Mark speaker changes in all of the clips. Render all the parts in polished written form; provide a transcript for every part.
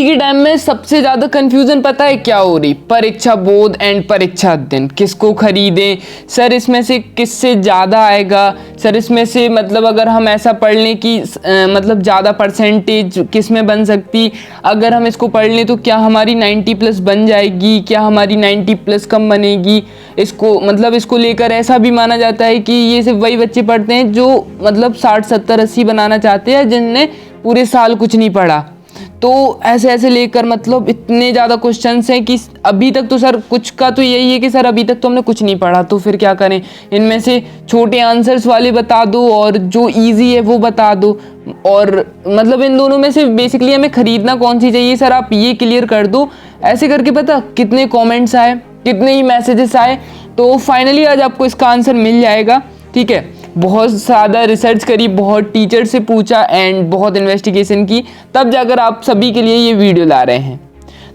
Speaker 1: अभी के टाइम में सबसे ज़्यादा कंफ्यूजन पता है क्या हो रही, परीक्षा बोध एंड परीक्षा दिन किसको खरीदें सर, इसमें से किससे ज़्यादा आएगा सर, इसमें से मतलब अगर हम ऐसा पढ़ लें कि मतलब ज़्यादा परसेंटेज किस में बन सकती, अगर हम इसको पढ़ लें तो क्या हमारी 90+ बन जाएगी, क्या हमारी 90+ कम बनेगी। इसको मतलब इसको लेकर ऐसा भी माना जाता है कि ये सिर्फ वही बच्चे पढ़ते हैं जो मतलब 60 70 80 बनाना चाहते हैं, जिनने पूरे साल कुछ नहीं पढ़ा। तो ऐसे ऐसे लेकर मतलब इतने ज़्यादा क्वेश्चंस हैं कि अभी तक तो सर कुछ का तो यही है कि सर अभी तक तो हमने कुछ नहीं पढ़ा, तो फिर क्या करें, इनमें से छोटे आंसर्स वाले बता दो और जो इजी है वो बता दो, और मतलब इन दोनों में से बेसिकली हमें खरीदना कौन सी चाहिए सर, आप ये क्लियर कर दो। ऐसे करके पता कितने कॉमेंट्स आए, कितने ही मैसेजेस आए, तो फाइनली आज आपको इसका आंसर मिल जाएगा। ठीक है, बहुत ज़्यादा रिसर्च करी, बहुत टीचर से पूछा एंड बहुत इन्वेस्टिगेशन की, तब जाकर आप सभी के लिए ये वीडियो ला रहे हैं।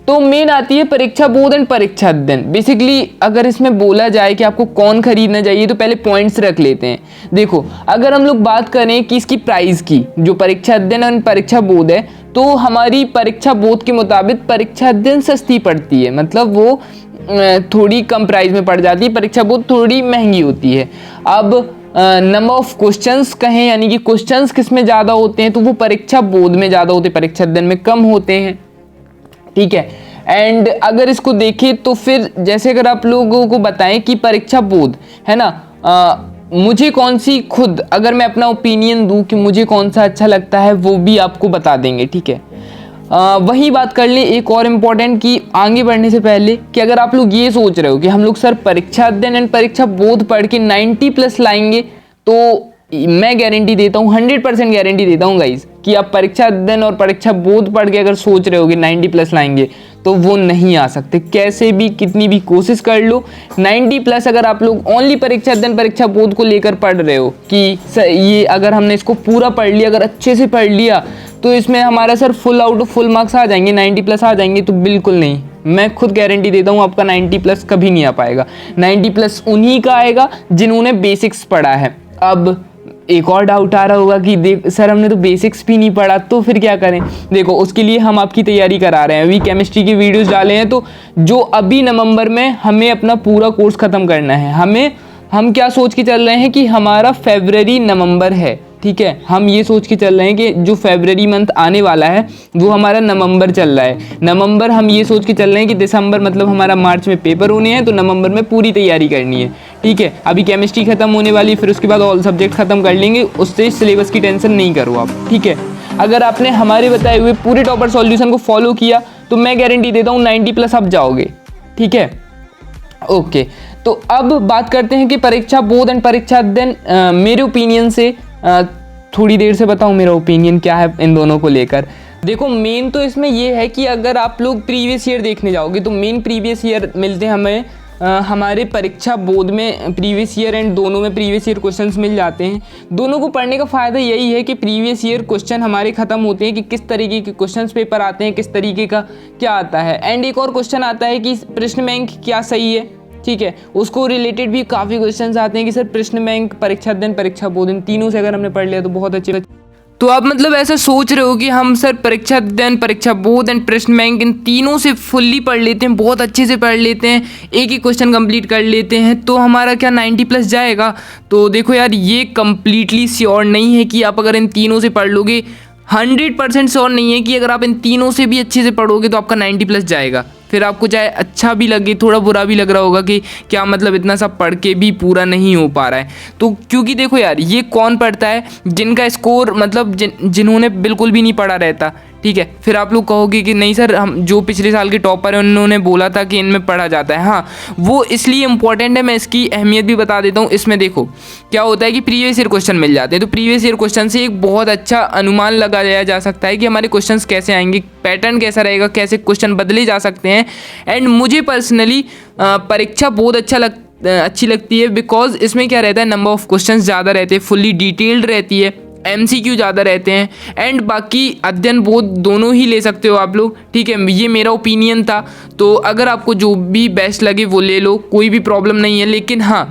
Speaker 1: तो मेन आती है परीक्षा बोध एंड परीक्षा दिन। बेसिकली अगर इसमें बोला जाए कि आपको कौन खरीदना चाहिए तो पहले पॉइंट्स रख लेते हैं। देखो, अगर हम लोग बात करें कि इसकी प्राइस की, जो परीक्षा दिन और परीक्षा बोध है, तो हमारी परीक्षा बोध के मुताबिक परीक्षा दिन सस्ती पड़ती है, मतलब वो थोड़ी कम प्राइस में पड़ जाती है, परीक्षा बोध थोड़ी महंगी होती है। अब नंबर ऑफ क्वेश्चंस कहें, यानी कि क्वेश्चंस किस में ज़्यादा होते हैं, तो वो परीक्षा बोध में ज़्यादा होते हैं, परीक्षा दिन में कम होते हैं। ठीक है, एंड अगर इसको देखें तो फिर जैसे अगर आप लोगों को बताएं कि परीक्षा बोध है ना, मुझे कौन सी, खुद अगर मैं अपना ओपिनियन दूं कि मुझे कौन सा अच्छा लगता है, वो भी आपको बता देंगे। ठीक है, वही बात कर ले एक और इम्पॉर्टेंट कि आगे बढ़ने से पहले कि अगर आप लोग ये सोच रहे हो कि हम लोग सर परीक्षा अध्ययन एंड परीक्षा बोध पढ़ के 90+ लाएंगे, तो मैं गारंटी देता हूँ, 100% गारंटी देता हूँ गाइज, कि आप परीक्षा अध्ययन और परीक्षा बोध पढ़ के अगर सोच रहे हो कि 90+ लाएंगे, तो वो नहीं आ सकते। कैसे भी कितनी भी कोशिश कर लो, 90+ अगर आप लोग ओनली परीक्षा अध्ययन परीक्षा बोध को लेकर पढ़ रहे हो कि सर ये अगर हमने इसको पूरा पढ़ लिया, अगर अच्छे से पढ़ लिया, तो इसमें हमारा sir full out of full marks आ जाएंगे, 90+ आ जाएंगे, तो बिल्कुल नहीं। मैं खुद गारंटी देता हूँ आपका 90+ कभी नहीं आ पाएगा। 90+ उन्हीं का आएगा जिन्होंने बेसिक्स पढ़ा है। अब एक और डाउट आ रहा होगा कि देख सर हमने तो बेसिक्स भी नहीं पढ़ा, तो फिर क्या करें। देखो, उसके लिए हम आपकी तैयारी करा रहे हैं, अभी केमिस्ट्री की वीडियोस डाले हैं, तो जो अभी नवंबर में हमें अपना पूरा कोर्स ख़त्म करना है, हम क्या सोच के चल रहे हैं कि हमारा फरवरी नवंबर है। ठीक है, हम ये सोच के चल रहे हैं कि जो फरवरी मंथ आने वाला है वो हमारा नवंबर चल रहा है। नवंबर हम ये सोच के चल रहे हैं कि दिसंबर मतलब हमारा मार्च में पेपर होने हैं, तो नवंबर में पूरी तैयारी करनी है। ठीक है, अभी केमिस्ट्री खत्म होने वाली, फिर उसके बाद ऑल सब्जेक्ट खत्म कर लेंगे, उससे सिलेबस की टेंशन नहीं करो आप। ठीक है, अगर आपने हमारे बताए हुए पूरे टॉपर सॉल्यूशन को फॉलो किया तो मैं गारंटी देता हूँ 90+ आप जाओगे। ठीक है, ओके, तो अब बात करते हैं कि परीक्षा बोध एंड परीक्षा अध्ययन, मेरे ओपिनियन से थोड़ी देर से बताऊं मेरा ओपिनियन क्या है इन दोनों को लेकर। देखो, मेन तो इसमें ये है कि अगर आप लोग प्रीवियस ईयर देखने जाओगे तो मेन प्रीवियस ईयर मिलते हैं हमें हमारे परीक्षा बोध में, प्रीवियस ईयर एंड दोनों में प्रीवियस ईयर क्वेश्चंस मिल जाते हैं। दोनों को पढ़ने का फ़ायदा यही है कि प्रीवियस ईयर क्वेश्चन हमारे ख़त्म होते हैं कि किस तरीके के क्वेश्चंस पेपर आते हैं, किस तरीके का क्या आता है, एंड एक और क्वेश्चन आता है कि प्रश्न बैंक क्या सही है। ठीक है, उसको रिलेटेड भी काफ़ी क्वेश्चंस आते हैं कि सर प्रश्न बैंक, परीक्षा अध्ययन, परीक्षा बोध, इन तीनों से अगर हमने पढ़ लिया तो बहुत अच्छे। तो आप मतलब ऐसा सोच रहे हो कि हम सर परीक्षा अध्ययन, परीक्षा बोध एंड प्रश्न बैंक इन तीनों से फुल्ली पढ़ लेते हैं, बहुत अच्छे से पढ़ लेते हैं, एक ही क्वेश्चन कंप्लीट कर लेते हैं, तो हमारा क्या 90+ जाएगा। तो देखो यार, ये कम्प्लीटली श्योर नहीं है कि आप अगर इन तीनों से पढ़ लोगे, 100% श्योर नहीं है कि अगर आप इन तीनों से भी अच्छे से पढ़ोगे तो आपका 90+ जाएगा। फिर आपको चाहे अच्छा भी लगे, थोड़ा बुरा भी लग रहा होगा कि क्या मतलब इतना सब पढ़ के भी पूरा नहीं हो पा रहा है। तो क्योंकि देखो यार, ये कौन पढ़ता है जिनका स्कोर मतलब जिन्होंने बिल्कुल भी नहीं पढ़ा रहता। ठीक है, फिर आप लोग कहोगे कि नहीं सर, हम जो पिछले साल के टॉपर हैं उन्होंने बोला था कि इनमें पढ़ा जाता है। हाँ, वो इसलिए इम्पॉर्टेंट है, मैं इसकी अहमियत भी बता देता हूँ। इसमें देखो क्या होता है कि प्रीवियस ईयर क्वेश्चन मिल जाते हैं, तो प्रीवियस ईयर क्वेश्चन से एक बहुत अच्छा अनुमान लगाया जा सकता है कि हमारे क्वेश्चंस कैसे आएंगे, पैटर्न कैसा रहेगा, कैसे क्वेश्चन बदले जा सकते हैं। एंड मुझे पर्सनली परीक्षा बहुत अच्छी लगती है, बिकॉज इसमें क्या रहता है, नंबर ऑफ क्वेश्चंस ज़्यादा रहते हैं, फुल्ली डिटेल्ड रहती है, MCQ ज़्यादा रहते हैं। एंड बाकी अध्ययन बोध दोनों ही ले सकते हो आप लोग, ठीक है। ये मेरा ओपिनियन था, तो अगर आपको जो भी बेस्ट लगे वो ले लो, कोई भी प्रॉब्लम नहीं है। लेकिन हाँ,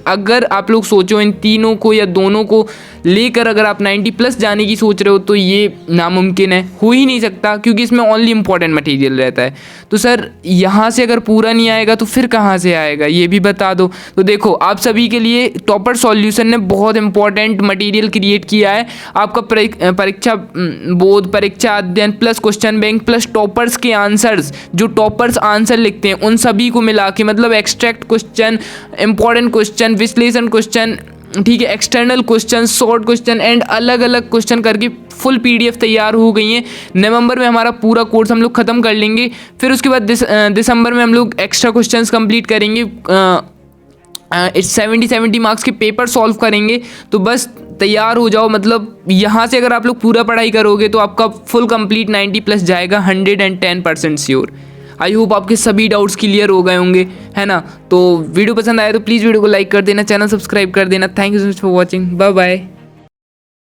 Speaker 1: अगर आप लोग सोचो इन तीनों को या दोनों को लेकर अगर आप 90+ जाने की सोच रहे हो तो ये नामुमकिन है, हो ही नहीं सकता, क्योंकि इसमें ओनली इंपॉर्टेंट मटेरियल रहता है। तो सर यहाँ से अगर पूरा नहीं आएगा तो फिर कहाँ से आएगा, ये भी बता दो। तो देखो, आप सभी के लिए टॉपर सॉल्यूशन ने बहुत इंपॉर्टेंट मटेरियल क्रिएट किया है। आपका परीक्षा बोध, परीक्षा अध्ययन plus question bank plus toppers के आंसर्स, जो टॉपर्स आंसर लिखते हैं उन सभी को मिला के, मतलब एक्सट्रैक्ट क्वेश्चन, इंपॉर्टेंट क्वेश्चन, विश्लेषण क्वेश्चन, ठीक है, external question, short question and अलग अलग क्वेश्चन करके फुल PDF तैयार हो गई है। नवंबर में हमारा पूरा कोर्स हम लोग ख़त्म कर लेंगे, फिर उसके बाद दिसंबर में हम लोग एक्स्ट्रा क्वेश्चंस कंप्लीट करेंगे, 70 मार्क्स के पेपर सॉल्व करेंगे। तो बस तैयार हो जाओ, मतलब यहाँ से अगर आप लोग पूरा पढ़ाई करोगे तो आपका फुल कंप्लीट 90+ जाएगा, 110% श्योर। आई होप आपके सभी डाउट्स क्लियर हो गए होंगे, है ना। तो वीडियो पसंद आया तो प्लीज़ वीडियो को लाइक कर देना, चैनल सब्सक्राइब कर देना। Thank you so much for watching, bye bye.